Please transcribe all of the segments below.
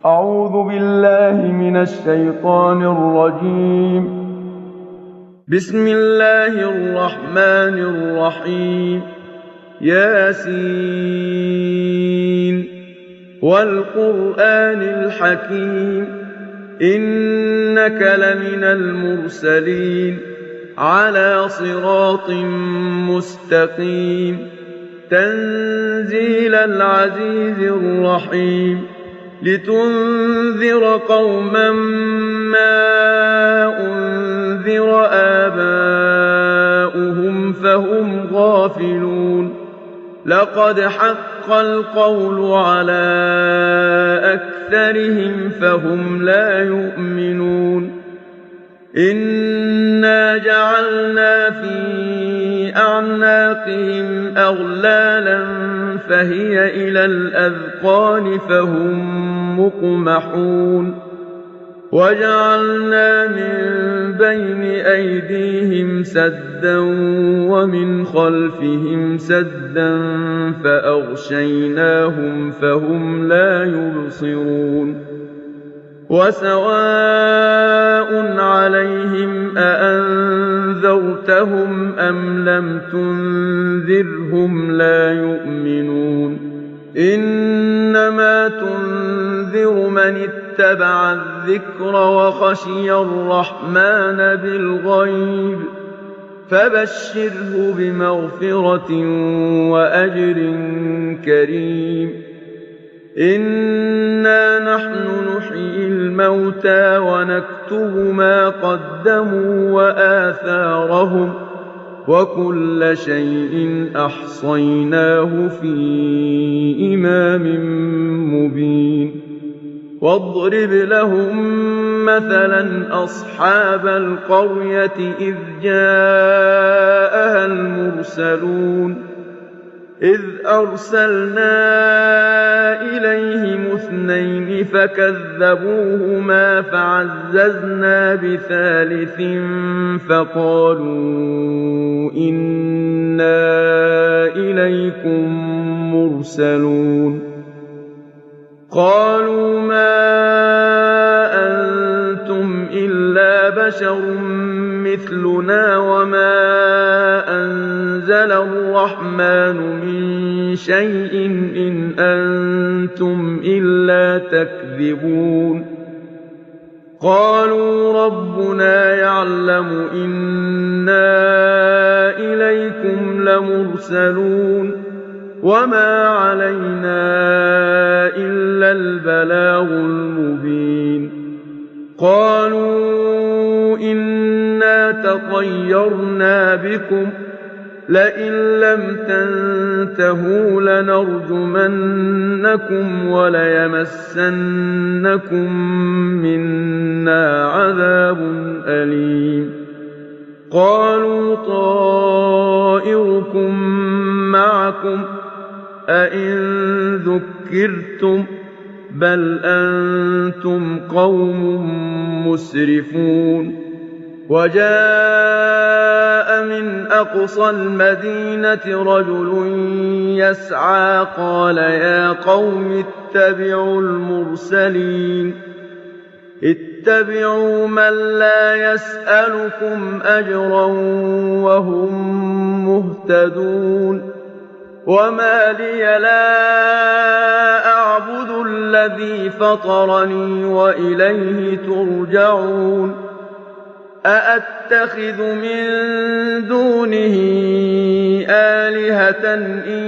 أعوذ بالله من الشيطان الرجيم. بسم الله الرحمن الرحيم. ياسين والقرآن الحكيم إنك لمن المرسلين على صراط مستقيم تنزيل العزيز الرحيم لتنذر قوما ما أنذر آباؤهم فهم غافلون لقد حق القول على أكثرهم فهم لا يؤمنون إنا جعلنا في أعناقهم أغلالا فهي إلى الأذقان فهم مقمحون وجعلنا من بين أيديهم سدا ومن خلفهم سدا فأغشيناهم فهم لا يبصرون وسواء عليهم أأنذرتهم أم لم تنذرهم لا يؤمنون إنما تنذر من اتبع الذكر وخشي الرحمن بالغيب فبشره بمغفرة وأجر كريم إنا نحن نحيي الموتى ونكتب ما قدموا وآثارهم وكل شيء أحصيناه في إمام مبين واضرب لهم مثلا أصحاب القرية إذ جاءها المرسلون إذ أرسلنا إليهم اثنين فكذبوهما فعززنا بثالث فقالوا إنا إليكم مرسلون قالوا ما أنتم إلا بشر مثلنا وما أنزل الرحمن من شيء إن أنتم إلا تكذبون قالوا ربنا يعلم إنا إليكم لمرسلون وما علينا إلا البلاغ المبين قالوا إنا تطيرنا بكم لئن لم تنتهوا لنرجمنكم وليمسنكم منا عذاب أليم قالوا طائركم معكم أئن ذكرتم بل أنتم قوم مسرفون وجاء من أقصى المدينة رجل يسعى قال يا قوم اتبعوا المرسلين اتبعوا من لا يسألكم أجرا وهم مهتدون وما لي لا أعبد الذي فطرني وإليه ترجعون أأتخذ من دونه آلهة إن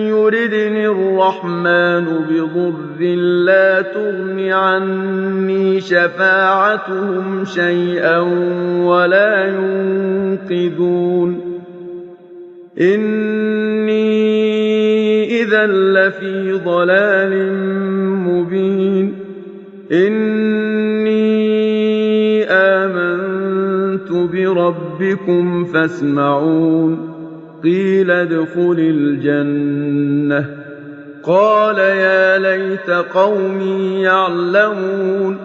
يردني الرحمن بضر لا تغن عني شفاعتهم شيئا ولا ينقذون إني إذا لفي ضلال مبين إني آمنت بربكم فاسمعون قيل ادخل الجنة قال يا ليت قومي يعلمون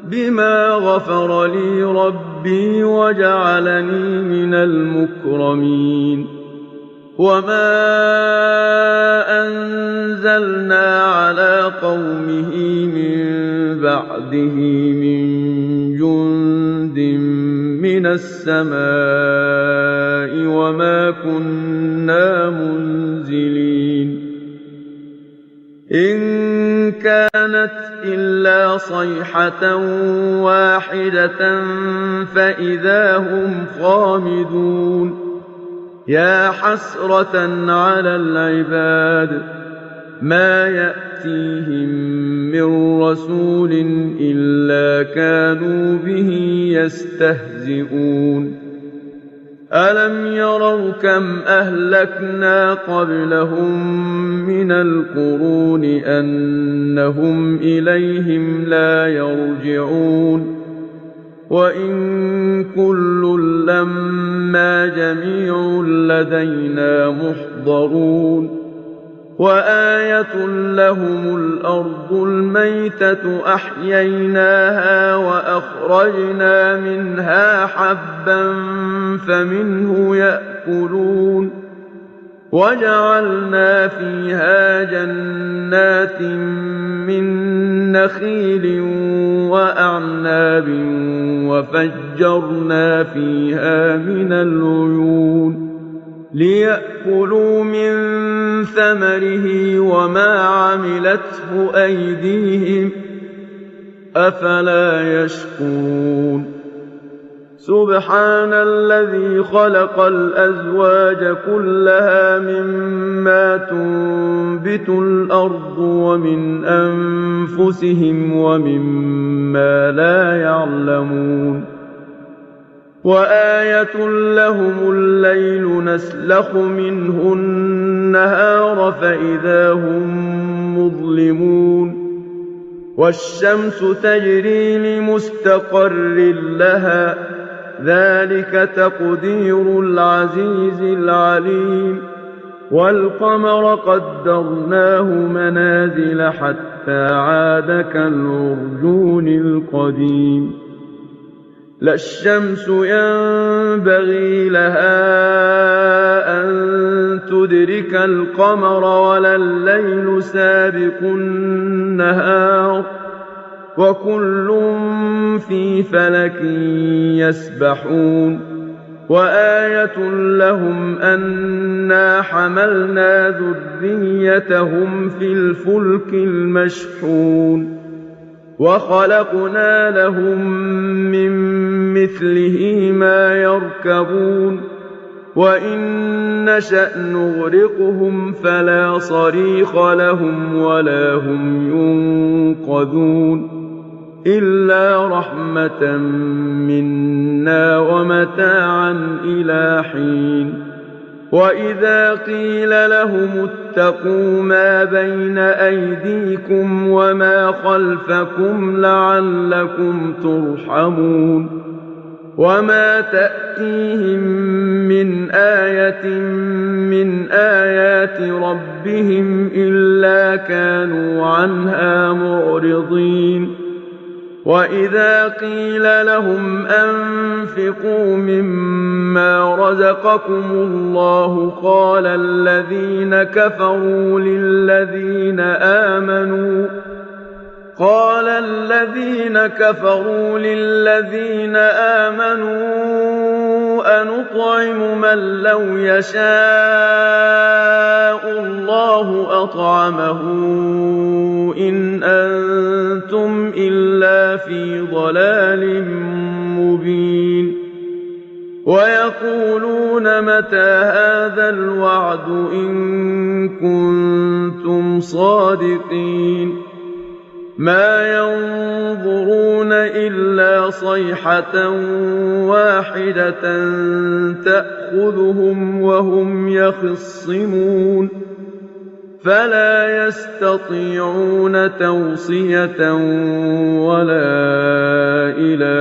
بما غفر لي ربي وجعلني من المكرمين وما أنزلنا على قومه من بعده من جند من السماء وما كنا منزلين إن كانت إلا صيحة واحدة فإذا هم خامدون يا حسرة على العباد ما يأتيهم من رسول إلا كانوا به يستهزئون ألم يروا كم أهلكنا قبلهم من القرون أنهم إليهم لا يرجعون وإن كل لما جميع لدينا محضرون وآية لهم الأرض الميتة أحييناها وأخرجنا منها حبا فمنه يأكلون وجعلنا فيها جنات من نخيل وأعناب وفجرنا فيها من العيون ليأكلوا من ثمره وما عملته أيديهم أفلا يشكرون سبحان الذي خلق الأزواج كلها مما تنبت الأرض ومن أنفسهم ومما لا يعلمون وآية لهم الليل نسلخ منه النهار فإذا هم مظلمون والشمس تجري لمستقر لها ذلك تقدير العزيز العليم والقمر قدرناه منازل حتى عاد كالعرجون القديم لا الشمس ينبغي لها أن تدرك القمر ولا الليل سابق النهار وكل في فلك يسبحون وآية لهم أنا حملنا ذريتهم في الفلك المشحون وخلقنا لهم من مثله ما يركبون وإن نشأ نغرقهم فلا صريخ لهم ولا هم ينقذون إلا رحمة منا ومتاعا إلى حين وإذا قيل لهم اتقوا ما بين أيديكم وما خلفكم لعلكم ترحمون وما تأتيهم من آية من آيات ربهم إلا كانوا عنها معرضين وإذا قيل لهم أنفقوا مما رزقكم الله قال الذين كفروا للذين آمنوا أنطعم من لو يشاء الله أطعمه إن أنتم إلا في ضلال مبين ويقولون متى هذا الوعد إن كنتم صادقين ما ينظرون إلا صيحة واحدة تأخذهم وهم يخصمون فلا يستطيعون توصية ولا إلى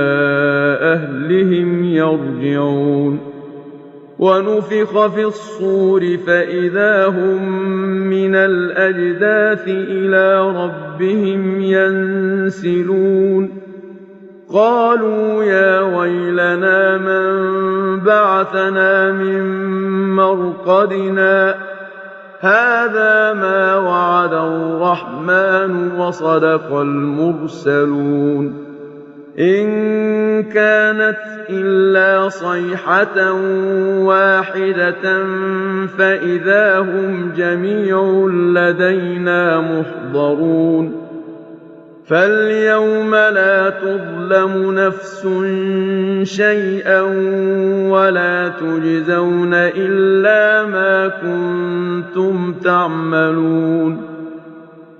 أهلهم يرجعون ونفخ في الصور فإذا هم من الأجداث إلى ربهم ينسلون قالوا يا ويلنا من بعثنا من مرقدنا هذا ما وعد الرحمن وصدق المرسلون إن كانت إلا صيحة واحدة فإذا هم جميع لدينا محضرون فاليوم لا تظلم نفس شيئا ولا تجزون إلا ما كنتم تعملون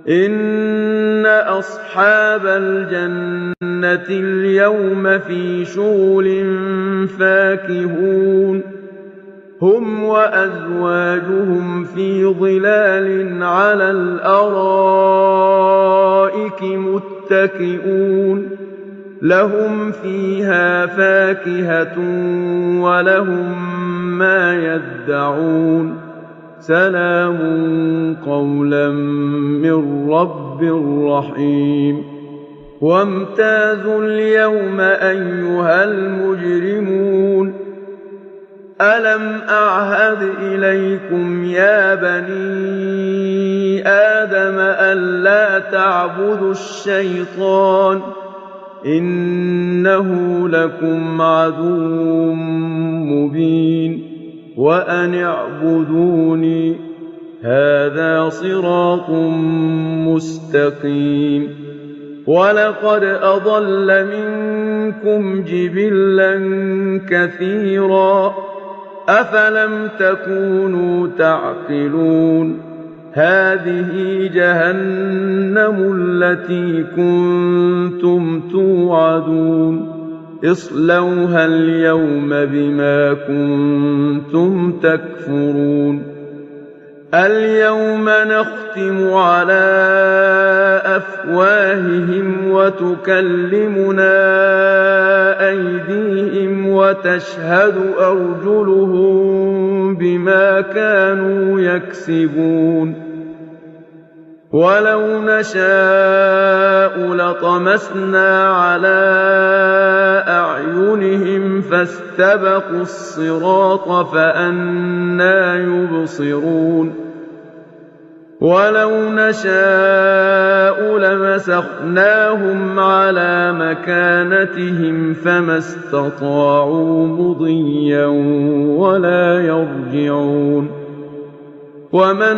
إن أصحاب الجنة اليوم في شغل فاكهون هم وأزواجهم في ظلال على الأرائك متكئون لهم فيها فاكهة ولهم ما يدعون سلام قولا من رب رحيم وامتازوا اليوم أيها المجرمون ألم أعهد إليكم يا بني آدم ألا تعبدوا الشيطان إنه لكم عدو مبين وأن اعبدوني هذا صراط مستقيم ولقد أضل منكم جبلا كثيرا أفلم تكونوا تعقلون هذه جهنم التي كنتم توعدون اصلوها اليوم بما كنتم تكفرون اليوم نختم على أفواههم وتكلمنا أيديهم وتشهد أرجلهم بما كانوا يكسبون ولو نشاء لطمسنا على أعينهم فاستبقوا الصراط فأنى يبصرون ولو نشاء لمسخناهم على مكانتهم فما استطاعوا مضيا ولا يرجعون ومن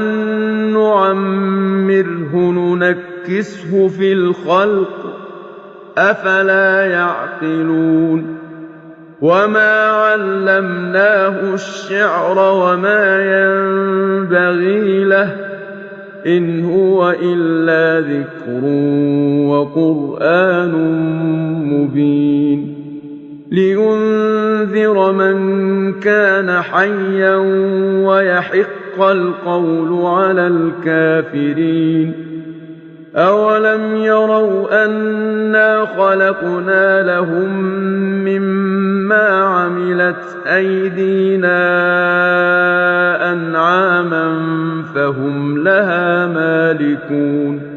نعمره ننكسه في الخلق أفلا يعقلون وما علمناه الشعر وما ينبغي له إن هو إلا ذكر وقرآن مبين لينذر من كان حيا ويحق القول على الكافرين أولم يروا أنا خلقنا لهم مما عملت أيدينا أنعاما فهم لها مالكون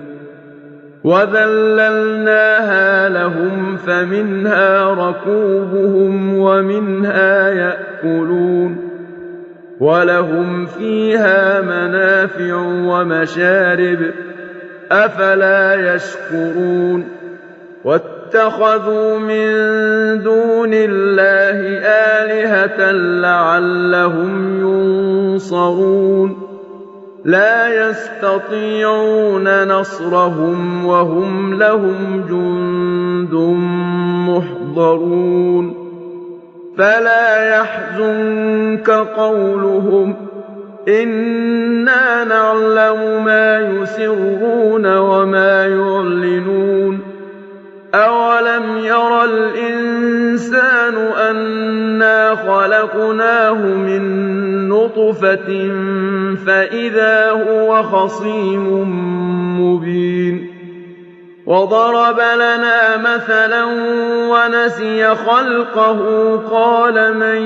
وذللناها لهم فمنها ركوبهم ومنها يأكلون ولهم فيها منافع ومشارب أفلا يشكرون واتخذوا من دون الله آلهة لعلهم ينصرون لا يستطيعون نصرهم وهم لهم جند محضرون فلا يحزنك قولهم إنا نعلم ما يسرون وما يعلنون أولم ير الإنسان أنا خلقناه من نطفة فإذا هو خصيم مبين وضرب لنا مثلا ونسي خلقه قال من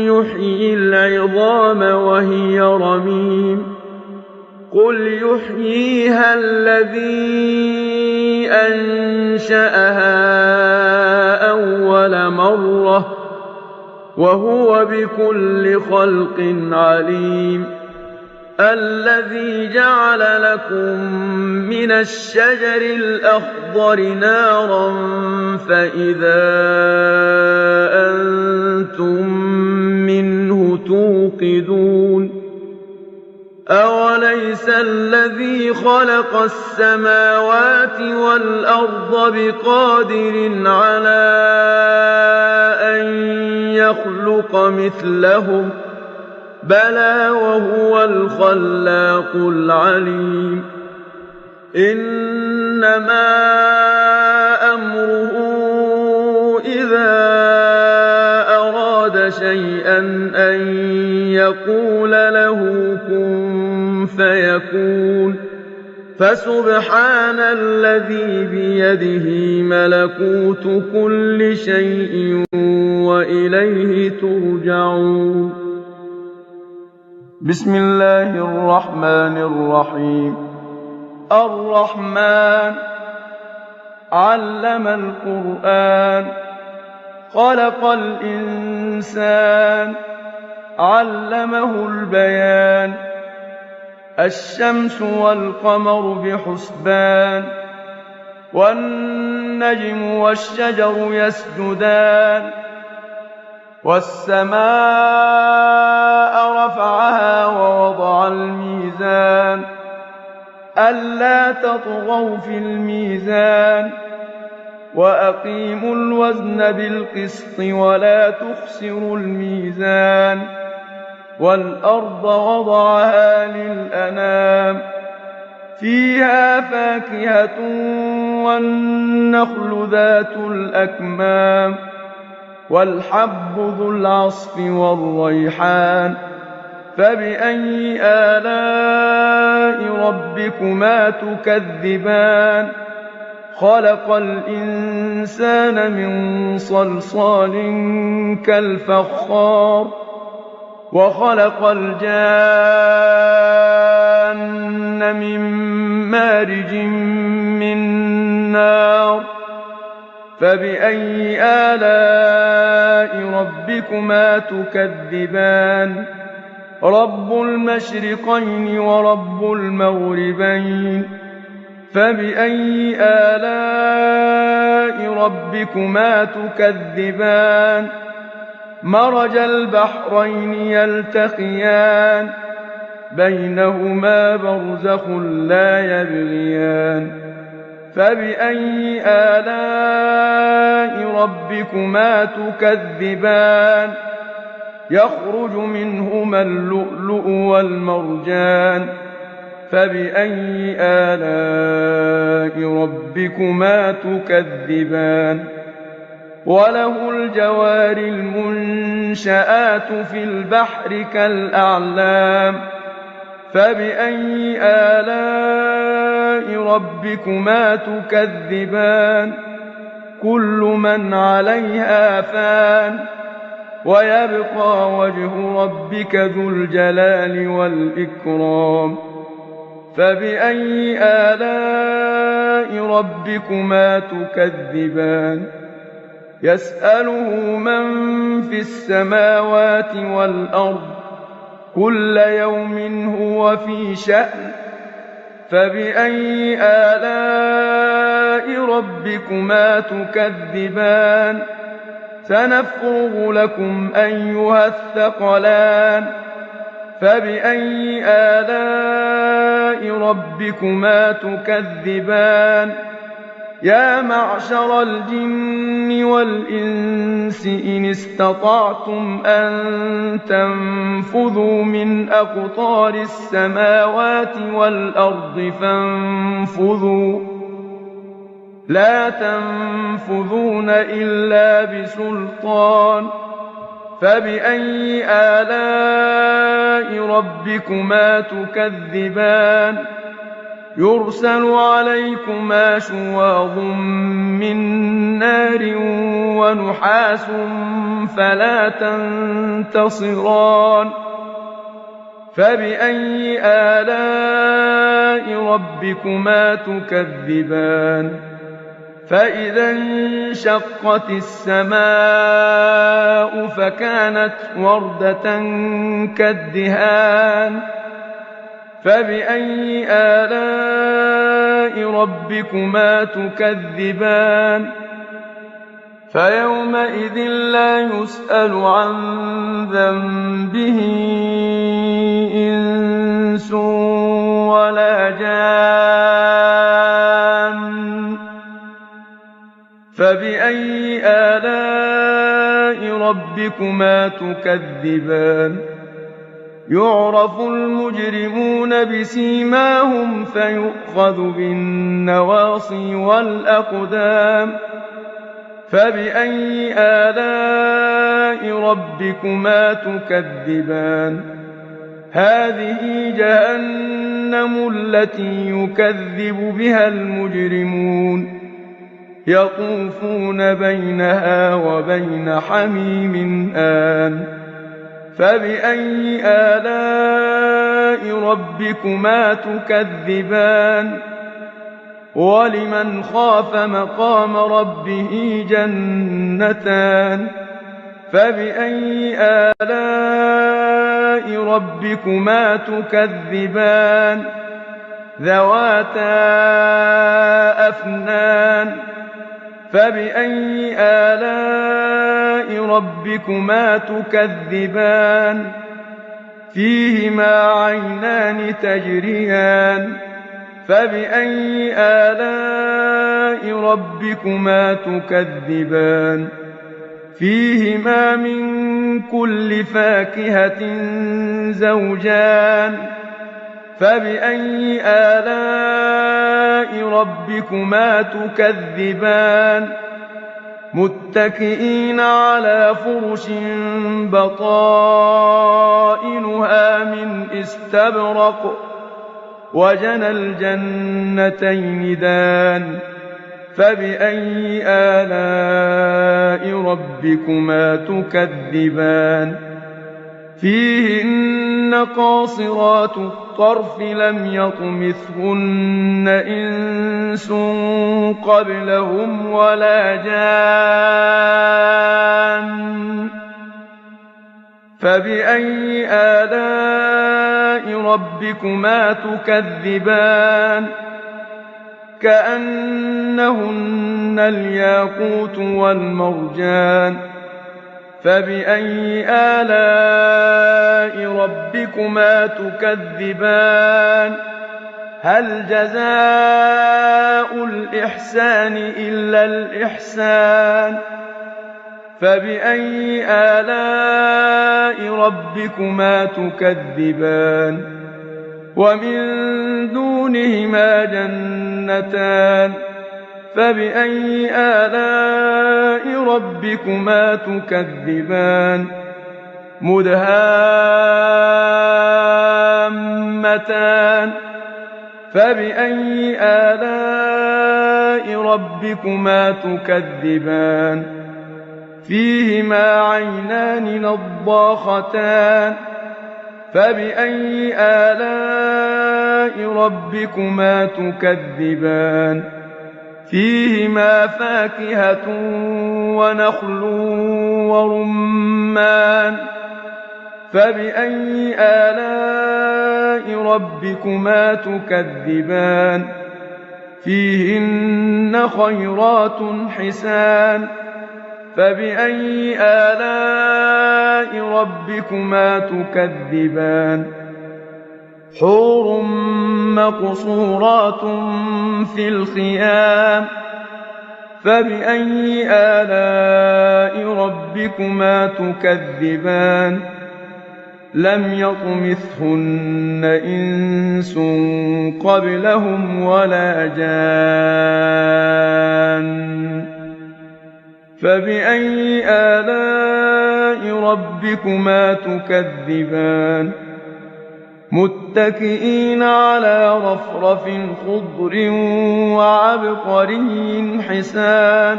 يحيي العظام وهي رميم قل يحييها الذي أنشأها أول مرة وهو بكل خلق عليم الذي جعل لكم من الشجر الأخضر نارا فإذا أنتم منه توقدون أوليس الذي خلق السماوات والأرض بقادر على أن يخلق مثلهم بلى وهو الخلاق العليم إنما أمره إذا أراد شيئا أن يقول له كن فيكون فسبحان الذي بيده ملكوت كل شيء وإليه ترجعون بسم الله الرحمن الرحيم الرحمن علم القرآن خلق الإنسان علمه البيان الشمس والقمر بحسبان والنجم والشجر يسجدان والسماء رفعها ووضع الميزان ألا تطغوا في الميزان وأقيموا الوزن بالقسط ولا تخسروا الميزان والأرض وضعها للأنام فيها فاكهة والنخل ذات الأكمام والحب ذو العصف والريحان فبأي آلاء ربكما تكذبان خلق الإنسان من صلصال كالفخار وخلق الجان من مارج من نار فبأي آلاء ربكما تكذبان رب المشرقين ورب المغربين فبأي آلاء ربكما تكذبان مرج البحرين يلتقيان بينهما برزخ لا يبغيان فبأي آلاء ربكما تكذبان يخرج منهما اللؤلؤ والمرجان فبأي آلاء ربكما تكذبان وله الجوار المنشآت في البحر كالأعلام فبأي آلاء ربكما تكذبان كل من عليها فان ويبقى وجه ربك ذو الجلال والإكرام فبأي آلاء ربكما تكذبان يسأله من في السماوات والأرض كل يوم هو في شأن فبأي آلاء ربكما تكذبان سنفرغ لكم أيها الثقلان فبأي آلاء ربكما تكذبان يا معشر الجن والإنس إن استطعتم أن تنفذوا من أقطار السماوات والأرض فانفذوا لا تنفذون إلا بسلطان فبأي آلاء ربكما تكذبان يرسل عليكما شواظ من نار ونحاس فلا تنتصران فبأي آلاء ربكما تكذبان فإذا انشقت السماء فكانت وردة كالدهان فبأي آلاء ربكما تكذبان فيومئذ لا يسأل عن ذنبه إنس ولا جان فبأي آلاء ربكما تكذبان يعرف المجرمون بسيماهم فيؤخذ بالنواصي والأقدام فبأي آلاء ربكما تكذبان هذه جهنم التي يكذب بها المجرمون يطوفون بينها وبين حميم آن فبأي آلاء ربكما تكذبان ولمن خاف مقام ربه جنتان فبأي آلاء ربكما تكذبان ذواتا أفنان فبأي آلاء ربكما تكذبان فيهما عينان تجريان فبأي آلاء ربكما تكذبان فيهما من كل فاكهة زوجان فبأي آلاء ربكما تكذبان متكئين على فرش بطائنها من استبرق وجنى الجنتين دان فبأي آلاء ربكما تكذبان فيهن قاصرات الطرف لم يطمثهن إنس قبلهم ولا جان فبأي آلاء ربكما تكذبان كأنهن الياقوت والمرجان فبأي آلاء ربكما تكذبان هل جزاء الإحسان إلا الإحسان فبأي آلاء ربكما تكذبان ومن دونهما جنتان فبأي آلاء ربكما تكذبان مدهامتان فبأي آلاء ربكما تكذبان فيهما عينان نضاختان فبأي آلاء ربكما تكذبان فيهما فاكهة ونخل ورمان فبأي آلاء ربكما تكذبان فيهن خيرات حسان فبأي آلاء ربكما تكذبان حور مقصورات في الخيام فبأي آلاء ربكما تكذبان لم يطمثهن إنس قبلهم ولا جان فبأي آلاء ربكما تكذبان متكئين على رفرف خضر وعبقري حسان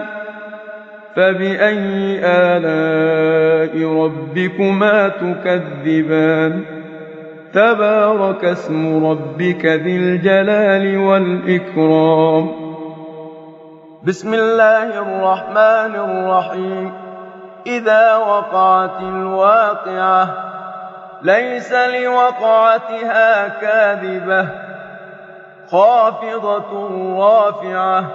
فبأي آلاء ربكما تكذبان تبارك اسم ربك ذي الجلال والإكرام بسم الله الرحمن الرحيم إذا وقعت الواقعة ليس لوقعتها كاذبة خافضة رافعة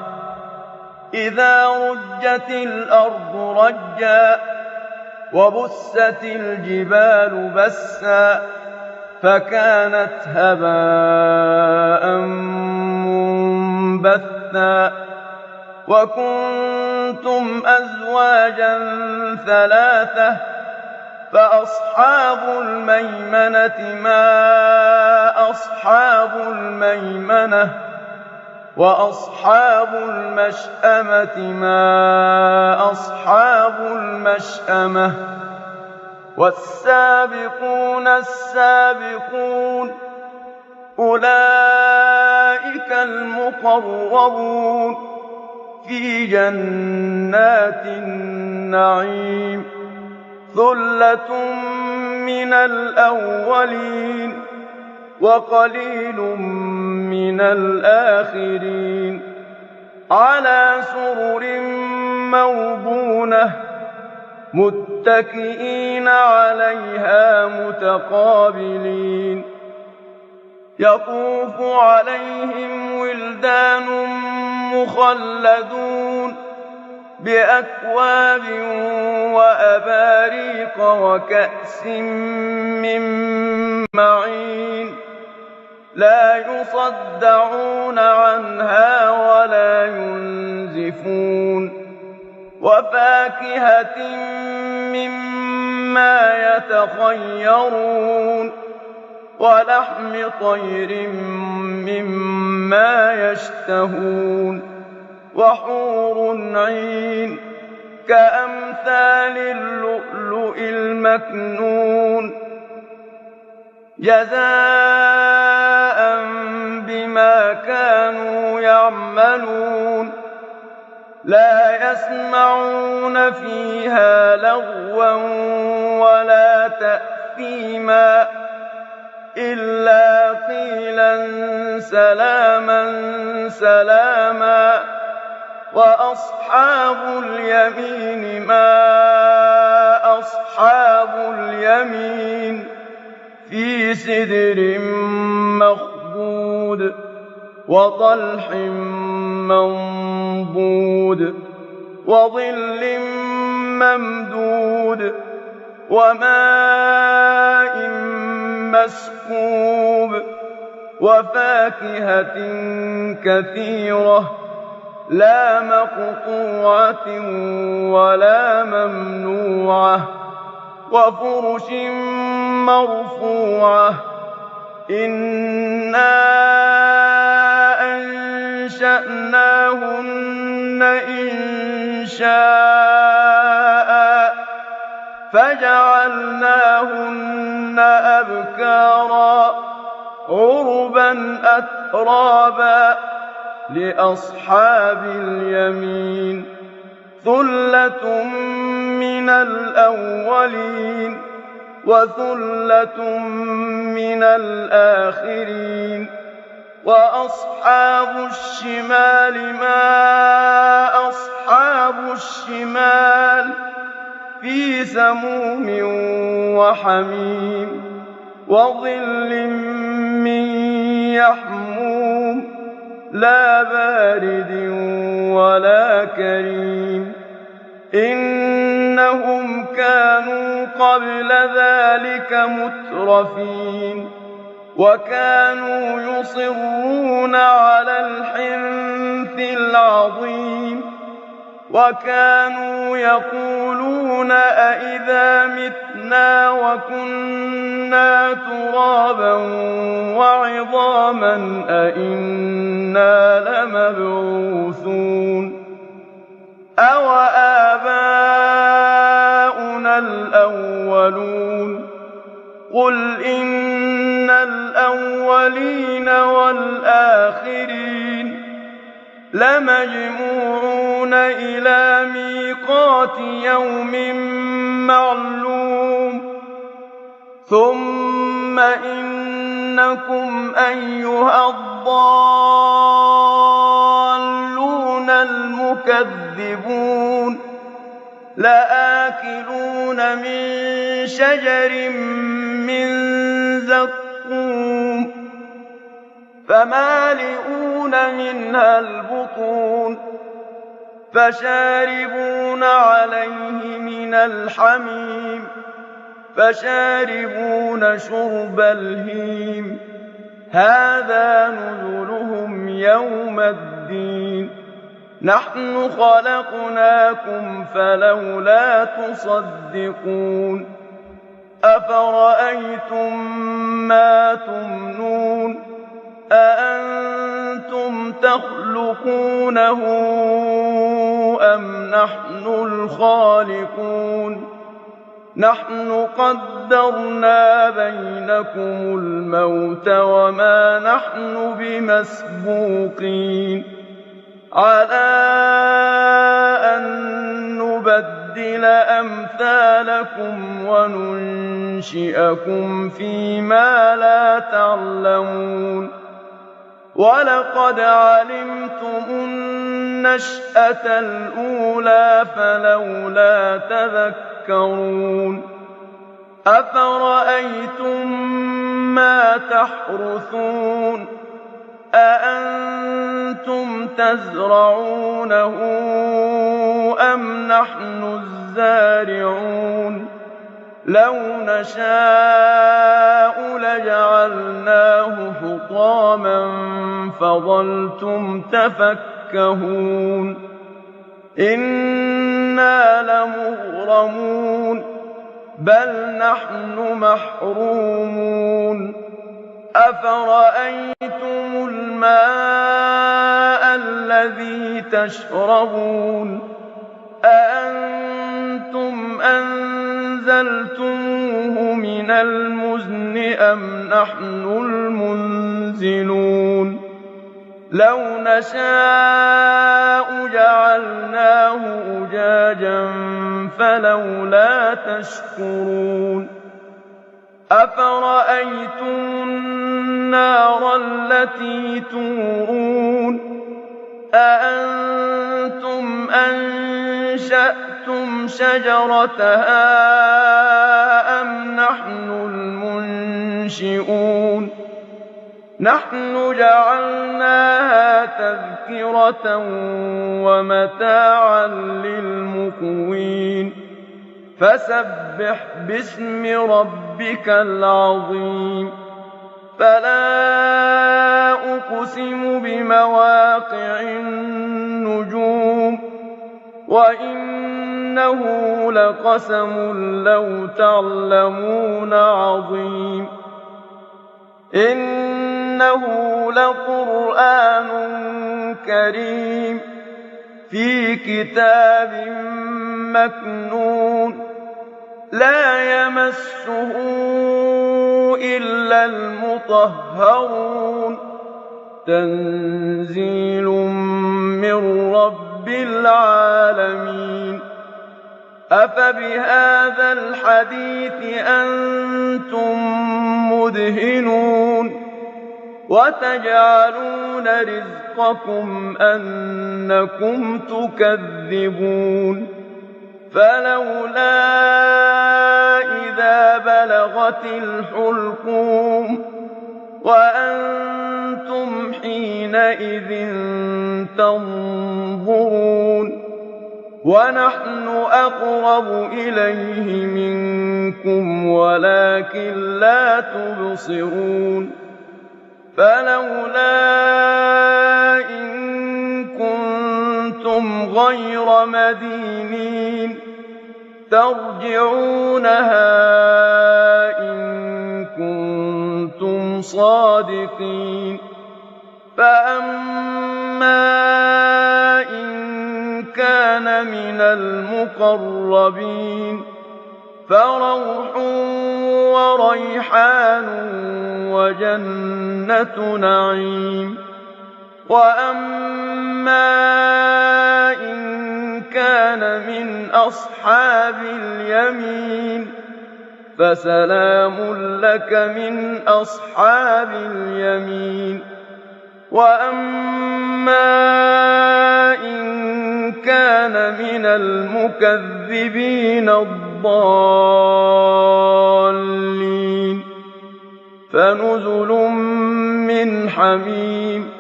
إذا رجت الأرض رجا وبست الجبال بسا فكانت هباء منبثا وكنتم أزواجا ثلاثة فأصحاب الميمنة ما أصحاب الميمنة وأصحاب المشأمة ما أصحاب المشأمة والسابقون السابقون أولئك المقربون في جنات النعيم ثلة من الأولين وقليل من الآخرين على سرر موضونة متكئين عليها متقابلين يطوف عليهم ولدان مخلدون بأكواب وأباريق وكأس من معين لا يصدعون عنها ولا ينزفون وفاكهة مما يتخيرون ولحم طير مما يشتهون وحور عين كأمثال اللؤلؤ المكنون جزاء بما كانوا يعملون لا يسمعون فيها لغوا ولا تأثيما إلا قيلا سلاما سلاما وأصحاب اليمين ما أصحاب اليمين في سدر مخضود وطلح منضود وظل ممدود وماء مسكوب وفاكهة كثيرة لا مقطوعة ولا ممنوعة وفرش مرفوعة إنا أنشأناهن إنشاء فجعلناهن أبكارا عربا أترابا لأصحاب اليمين ثلة من الأولين وثلة من الآخرين وأصحاب الشمال ما أصحاب الشمال في سموم وحميم وظل من يحموم لا بارد ولا كريم إنهم كانوا قبل ذلك مترفين وكانوا يصرون على الحنث العظيم وكانوا يقولون أئذا متنا وكنا ترابا وعظاما أئنا لمبعوثون أوآباؤنا الأولون قل إن الأولين والآخرين لمجموعون إلى ميقات يوم معلوم ثم إنكم أيها الضالون المكذبون لآكلون من شجر من زقوم فمالئون منها البطون فشاربون عليه من الحميم فشاربون شرب الهيم هذا نزلهم يوم الدين نحن خلقناكم فلولا تصدقون أفرأيتم ما تمنون أأنتم تخلقونه أم نحن الخالقون نحن قدرنا بينكم الموت وما نحن بمسبوقين على أن نبدل أمثالكم وننشئكم فيما لا تعلمون ولقد علمتم النشأة الأولى فلولا تذكرون أفرأيتم ما تحرثون أأنتم تزرعونه أم نحن الزارعون لو نشاء لجعلناه حطاما فظلتم تفكهون إنا لمغرمون بل نحن محرومون أفرأيتم الماء الذي تشربون أأنتم أنزلتموه من المزن أم نحن المنزلون لو نشاء جعلناه أجاجا فلولا تشكرون أفرأيتم النار التي تورون أأنتم أنشأتم شجرتها أم نحن المنشئون نحن جعلناها تذكرة ومتاعا للمقوين فسبح باسم ربك العظيم فلا أقسم بمواقع النجوم وإنه لقسم لو تعلمون عظيم إنه لقرآن كريم في كتاب مكنون لا يمسه إلا المطهرون تنزيل من رب العالمين أفبهذا الحديث أنتم مدهنون وتجعلون رزقكم أنكم تكذبون فلولا إذا بلغت الحلقوم وأنتم حينئذ تنظرون ونحن أقرب إليه منكم ولكن لا تبصرون فلولا إن كنتم غير مدينين ترجعونها إن كنتم صادقين فأما إن كان من المقربين فروح وريحان وجنة نعيم وأما إن كان من أصحاب اليمين فسلام لك من أصحاب اليمين وأما إن كان من المكذبين الضالين فنزل من حميم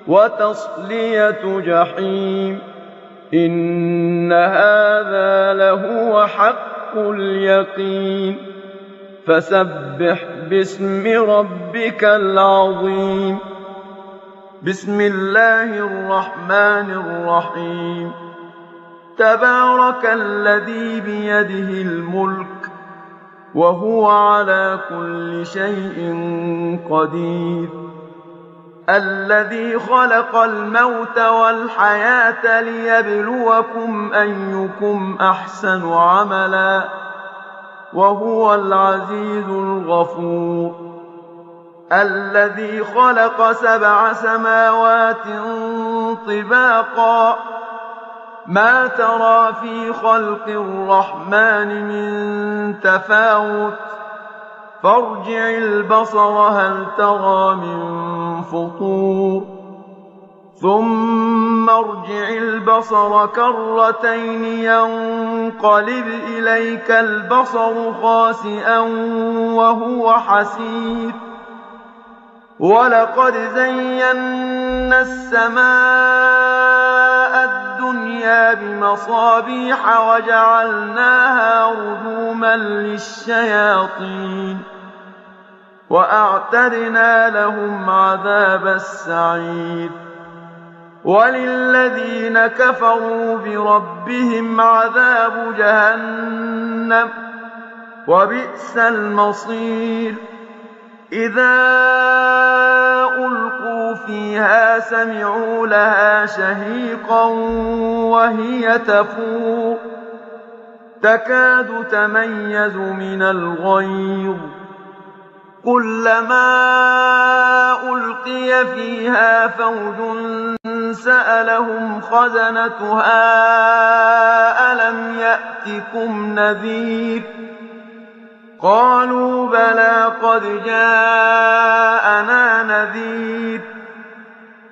وتصلية جحيم إن هذا لهو حق اليقين فسبح باسم ربك العظيم بسم الله الرحمن الرحيم تبارك الذي بيده الملك وهو على كل شيء قدير الذي خلق الموت والحياة ليبلوكم أيكم أحسن عملا وهو العزيز الغفور الذي خلق 7 سماوات طباقا ما ترى في خلق الرحمن من تفاوت فارجع البصر هل ترى من فطور ثم ارجع البصر كرتين ينقلب إليك البصر خاسئا وهو حسير ولقد زينا السماء الدنيا بمصابيح وجعلناها رجوما للشياطين وأعتدنا لهم عذاب السعير وللذين كفروا بربهم عذاب جهنم وبئس المصير إذا ألقوا فيها سمعوا لها شهيقا وهي تفور تكاد تميز من الغيظ كلما ألقي فيها فوج سألهم خزنتها ألم يأتكم نذير قالوا بلى قد جاءنا نذير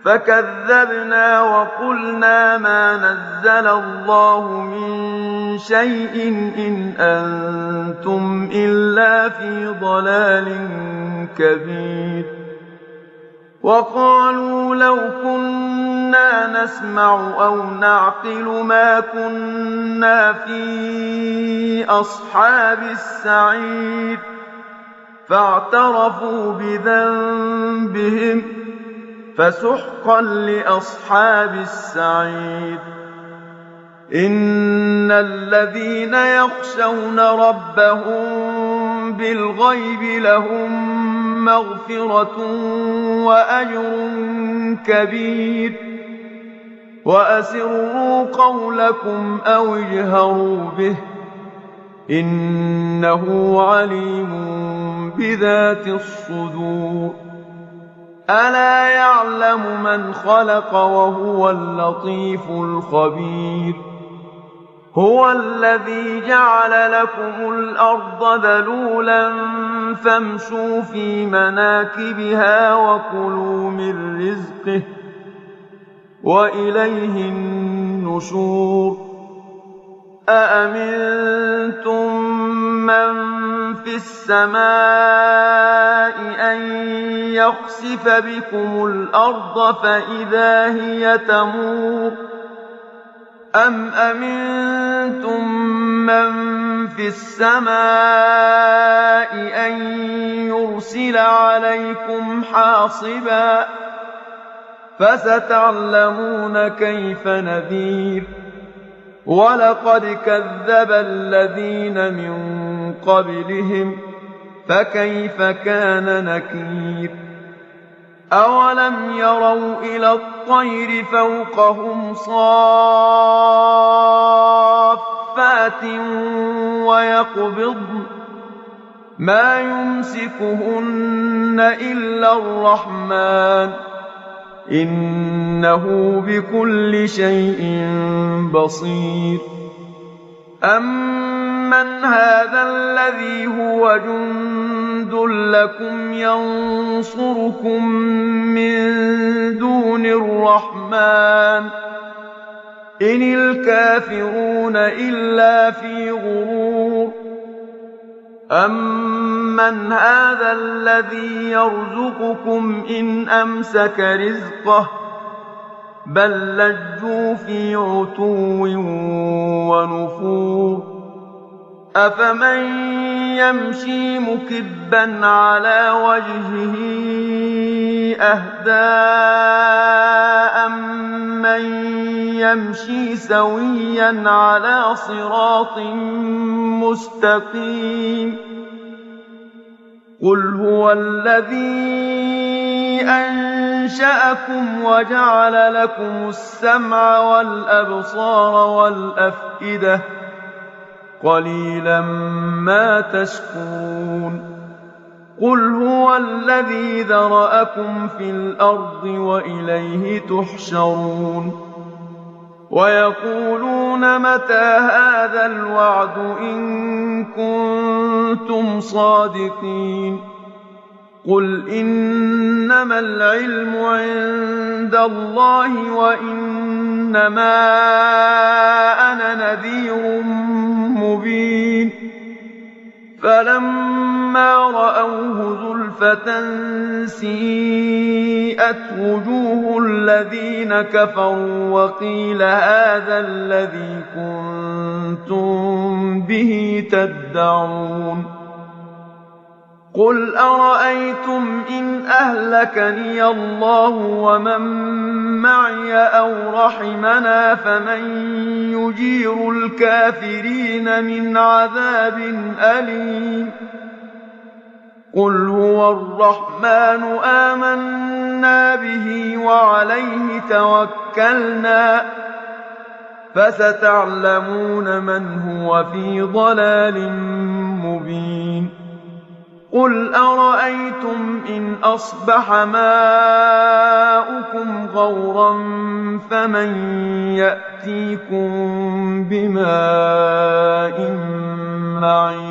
فكذبنا وقلنا ما نزل الله من شيء إن أنتم إلا في ضلال كبير وقالوا لو كنا نسمع أو نعقل ما كنا في أصحاب السعير فاعترفوا بذنبهم فسحقا لأصحاب السعير إن الذين يخشون ربهم بالغيب لهم مغفرة وأجر كبير وأسروا قولكم أو اجهروا به إنه عليم بذات الصدور ألا يعلم من خلق وهو اللطيف الخبير هو الذي جعل لكم الأرض ذلولا فامشوا في مناكبها وكلوا من رزقه وإليه النشور أأمنتم من في السماء أن يخسف بكم الأرض فإذا هي تمور أم أمنتم من في السماء أن يرسل عليكم حاصبا فستعلمون كيف نذير ولقد كذب الذين من قبلهم فكيف كان نكير أولم يروا إلى الطير فوقهم صافات ويقبضن ما يمسكهن إلا الرحمن إنه بكل شيء بصير أمن هذا الذي هو جند لكم ينصركم من دون الرحمن إن الكافرون إلا في غرور أمن هذا الذي يرزقكم إن أمسك رزقه بل لجوا في عتو ونفور أفمن يمشي مكبا على وجهه أهدى أمن يمشي سويا على صراط مستقيم قل هو الذي أنشأكم وجعل لكم السمع والأبصار والأفئدة قليلا ما تشكرون قل هو الذي ذرأكم في الأرض وإليه تحشرون ويقولون متى هذا الوعد إن كنتم صادقين قل إنما العلم عند الله وإنما أنا نذير مبين فلما رأوه زلفة سيئت وجوه الذين كفروا وقيل هذا الذي كنتم به تدعون قل أرأيتم إن أهلكني الله ومن معي أو رحمنا فمن يجير الكافرين من عذاب أليم قل هو الرحمن آمنا به وعليه توكلنا فستعلمون من هو في ضلال مبين قل أرأيتم إن أصبح ماؤكم غورا فمن يأتيكم بماء معين